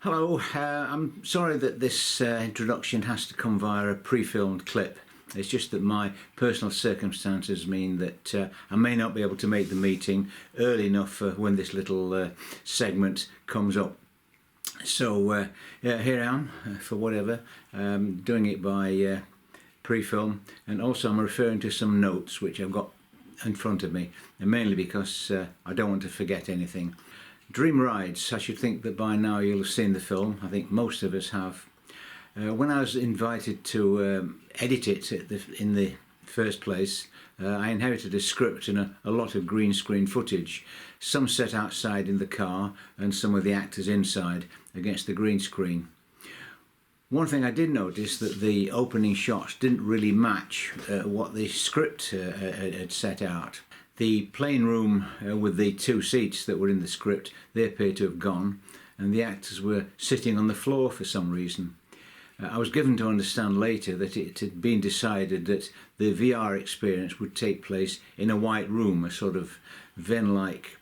Hello, I'm sorry that this introduction has to come via a pre-filmed clip. It's just that my personal circumstances mean that I may not be able to make the meeting early enough for when this little segment comes up. So yeah, here I am for whatever, doing it by pre-film, and also I'm referring to some notes which I've got in front of me, and mainly because I don't want to forget anything. Dream Rides, I should think that by now you'll have seen the film. I think most of us have. When I was invited to edit it in the first place, I inherited a script and a lot of green screen footage, some set outside in the car and some of the actors inside against the green screen. One thing I did notice that the opening shots didn't really match what the script had set out. The plane room with the two seats that were in the script, they appear to have gone, and the actors were sitting on the floor for some reason. I was given to understand later that it had been decided that the VR experience would take place in a white room, a sort of Ven-like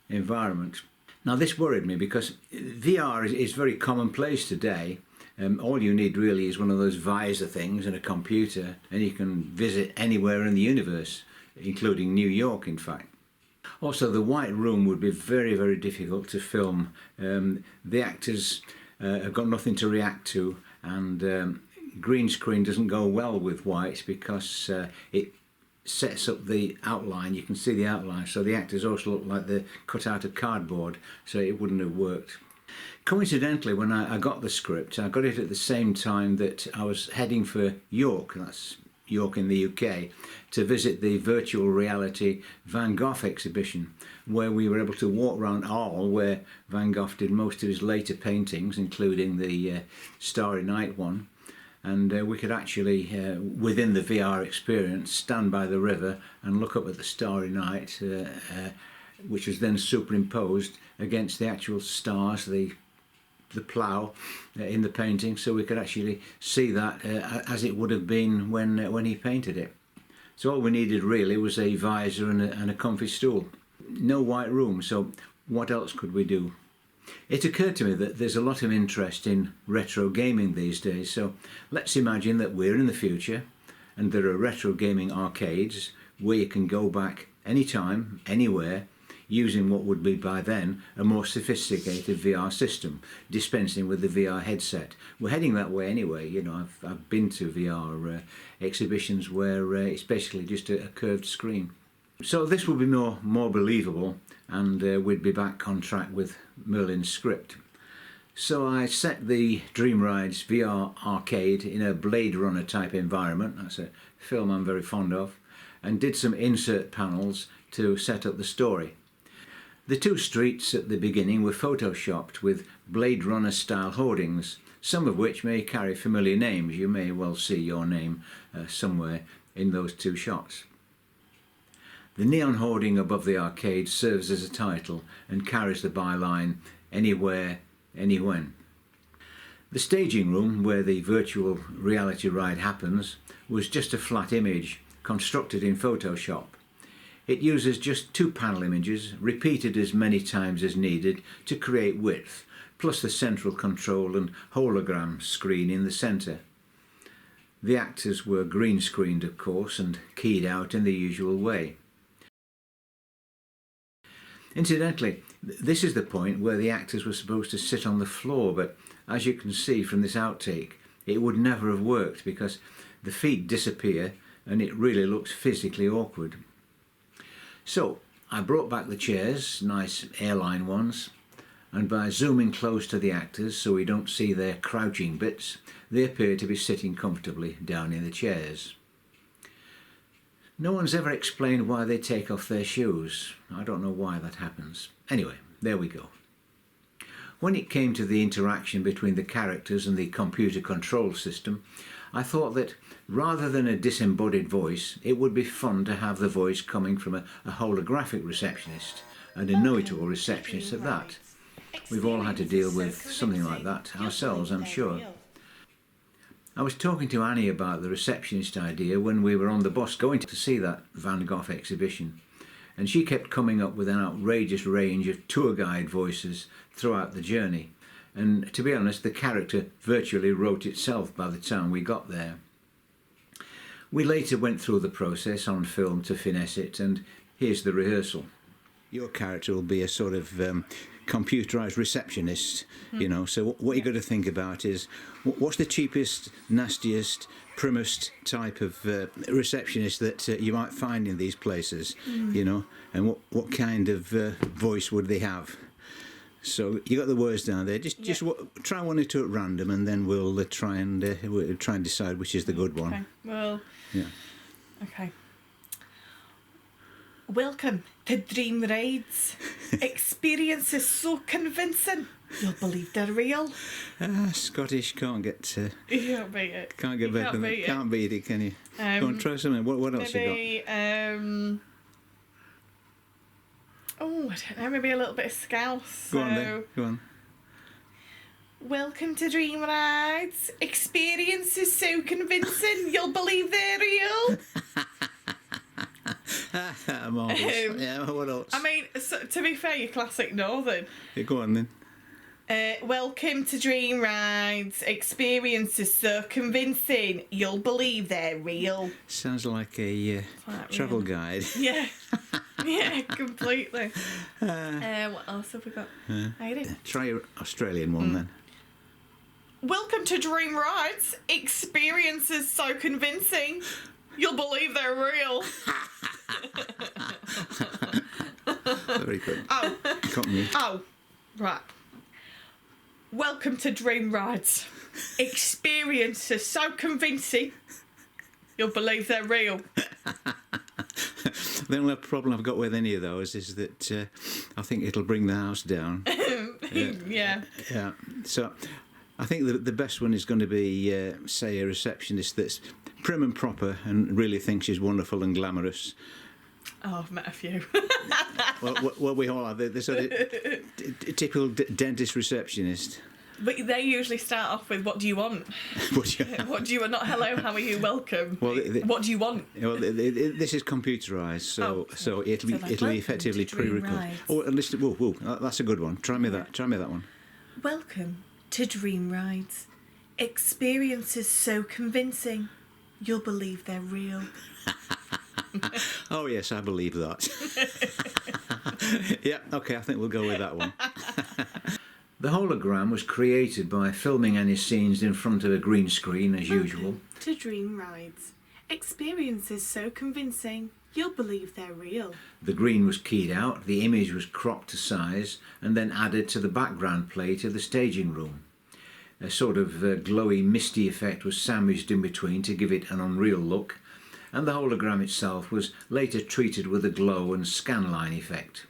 environment. Now this worried me because VR is very commonplace today. All you need really is one of those visor things and a computer, and you can visit anywhere in the universe, including New York, in fact. Also, the white room would be very, very difficult to film. The actors have got nothing to react to, and green screen doesn't go well with white because it sets up the outline. You can see the outline, so the actors also look like they're cut out of cardboard, so it wouldn't have worked. Coincidentally, when I got the script, I got it at the same time that I was heading for York, that's York in the UK, to visit the virtual reality Van Gogh exhibition, where we were able to walk around Arles, where Van Gogh did most of his later paintings, including the Starry Night one. And we could actually, within the VR experience, stand by the river and look up at the Starry Night, which was then superimposed against the actual stars, the plough in the painting, so we could actually see that as it would have been when he painted it. So all we needed really was a visor and a comfy stool. No white room, so what else could we do? It occurred to me that there's a lot of interest in retro gaming these days, so let's imagine that we're in the future and there are retro gaming arcades where you can go back anytime, anywhere, using what would be by then a more sophisticated VR system, dispensing with the VR headset. We're heading that way anyway. You know, I've been to VR exhibitions where it's basically just a curved screen. So this would be more believable, and we'd be back on track with Merlin's script. So I set the Dream Rides VR arcade in a Blade Runner type environment. That's a film I'm very fond of, and did some insert panels to set up the story. The two streets at the beginning were photoshopped with Blade Runner style hoardings, some of which may carry familiar names. You may well see your name somewhere in those two shots. The neon hoarding above the arcade serves as a title and carries the byline "Anywhere, Anywhen." The staging room where the virtual reality ride happens was just a flat image constructed in Photoshop. It uses just two panel images, repeated as many times as needed to create width, plus the central control and hologram screen in the centre. The actors were green screened, of course, and keyed out in the usual way. Incidentally, this is the point where the actors were supposed to sit on the floor, but as you can see from this outtake, it would never have worked because the feet disappear and it really looks physically awkward. So I brought back the chairs, nice airline ones, and by zooming close to the actors so we don't see their crouching bits, they appear to be sitting comfortably down in the chairs. No one's ever explained why they take off their shoes. I don't know why that happens. Anyway, there we go. When it came to the interaction between the characters and the computer control system, I thought that rather than a disembodied voice, it would be fun to have the voice coming from a holographic receptionist, and a know-it-all receptionist at that. We've all had to deal with something like that ourselves, I'm sure. I was talking to Annie about the receptionist idea when we were on the bus going to see that Van Gogh exhibition, and she kept coming up with an outrageous range of tour guide voices throughout the journey. and to be honest, the character virtually wrote itself by the time we got there. We later went through the process on film to finesse it, and here's the rehearsal. Your character will be a sort of computerised receptionist, you know, so what you've got to think about is what's the cheapest, nastiest, primmest type of receptionist that you might find in these places, you know, and what kind of voice would they have? So you got the words down there. Just try one or two at random, and then we'll try and decide which is the good one. Okay. Well. Yeah. Okay. Welcome to Dream Rides. Experiences so convincing you'll believe they're real. Scottish can't get. You can't beat it. Can't get better than that. Can't beat it, can you? Go on, try something. What else maybe, you got? Oh, I don't know. Maybe a little bit of Scouse. Go on then. Go on. Welcome to Dream Rides. Experiences so convincing you'll believe they're real. Marvellous. Yeah, what else? I mean, so, to be fair, you're classic Northern. Yeah, go on then. Welcome to Dream Rides. Experiences so convincing you'll believe they're real. Sounds like a travel guide. Yeah. Yeah, completely. What else have we got? Try your Australian one then. Welcome to Dream Rides. Experiences so convincing you'll believe they're real. Very good. Oh. Got me. Oh, right. Welcome to Dream Rides. Experiences so convincing you'll believe they're real. The only problem I've got with any of those is that I think it'll bring the house down. Yeah. Yeah. So I think the best one is going to be, say, a receptionist that's prim and proper and really thinks she's wonderful and glamorous. Oh, I've met a few. well, we all are. The sort of typical dentist receptionist. But they usually start off with, what do you want? What do you want? Not hello, how are you, welcome. Well, what do you want? Well, this is computerised, so it'll be effectively pre-recorded. Oh, listen, whoa, that's a good one. Try me that one. Welcome to Dream Rides. Experiences so convincing, you'll believe they're real. Oh yes, I believe that. Yeah, okay, I think we'll go with that one. The hologram was created by filming any scenes in front of a green screen as usual. To Dream Rides. Experiences so convincing, you'll believe they're real. The green was keyed out, the image was cropped to size and then added to the background plate of the staging room. A sort of glowy, misty effect was sandwiched in between to give it an unreal look, and the hologram itself was later treated with a glow and scanline effect.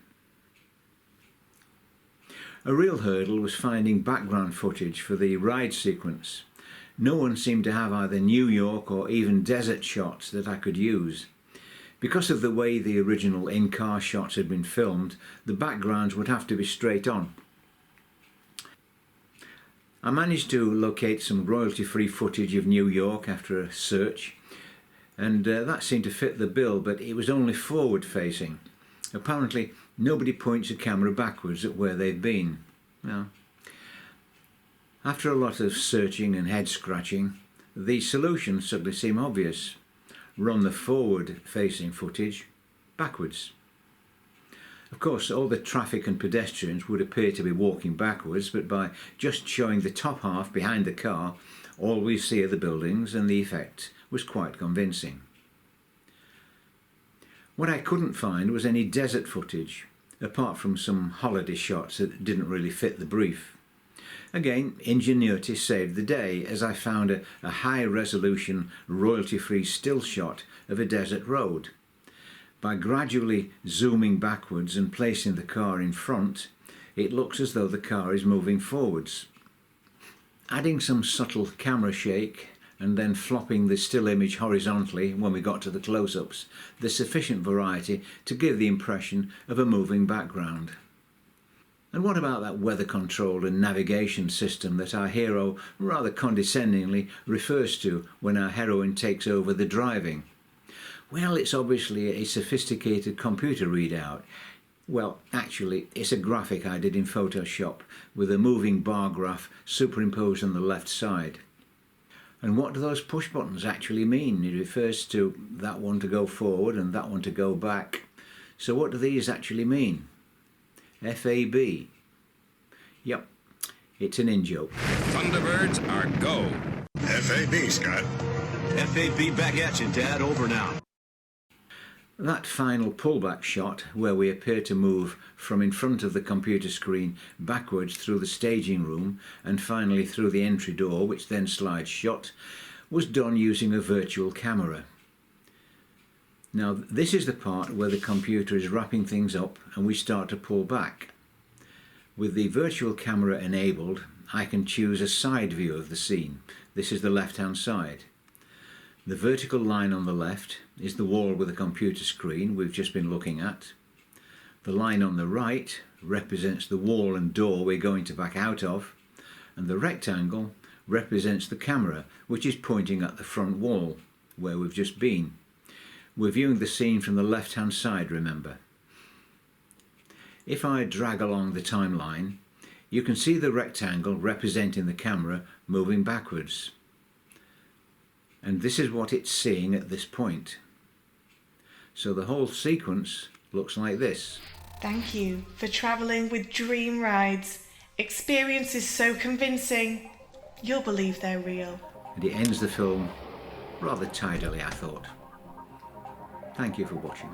A real hurdle was finding background footage for the ride sequence. No one seemed to have either New York or even desert shots that I could use. Because of the way the original in-car shots had been filmed, the backgrounds would have to be straight on. I managed to locate some royalty-free footage of New York after a search, and that seemed to fit the bill, but it was only forward-facing. Apparently, nobody points a camera backwards at where they've been. Well, after a lot of searching and head-scratching, the solution suddenly seemed obvious. Run the forward-facing footage backwards. Of course, all the traffic and pedestrians would appear to be walking backwards, but by just showing the top half behind the car, all we see are the buildings, and the effect was quite convincing. What I couldn't find was any desert footage, apart from some holiday shots that didn't really fit the brief. Again, ingenuity saved the day, as I found a high-resolution, royalty-free still shot of a desert road. By gradually zooming backwards and placing the car in front, it looks as though the car is moving forwards. Adding some subtle camera shake and then flopping the still image horizontally when we got to the close-ups, there's sufficient variety to give the impression of a moving background. And what about that weather control and navigation system that our hero rather condescendingly refers to when our heroine takes over the driving? Well, it's obviously a sophisticated computer readout. Well, actually, it's a graphic I did in Photoshop with a moving bar graph superimposed on the left side. And what do those push buttons actually mean? It refers to that one to go forward and that one to go back. So what do these actually mean? FAB. Yep, it's an in-joke. Thunderbirds are go. FAB, Scott. FAB back at you, Dad. Over now. That final pullback shot, where we appear to move from in front of the computer screen backwards through the staging room and finally through the entry door, which then slides shut, was done using a virtual camera. Now, this is the part where the computer is wrapping things up and we start to pull back. With the virtual camera enabled, I can choose a side view of the scene. This is the left-hand side. The vertical line on the left is the wall with the computer screen we've just been looking at. The line on the right represents the wall and door we're going to back out of, and the rectangle represents the camera, which is pointing at the front wall where we've just been. We're viewing the scene from the left-hand side, remember. If I drag along the timeline, you can see the rectangle representing the camera moving backwards. And this is what it's seeing at this point. So the whole sequence looks like this. Thank you for travelling with Dream Rides. Experiences so convincing, you'll believe they're real. And it ends the film rather tidily, I thought. Thank you for watching.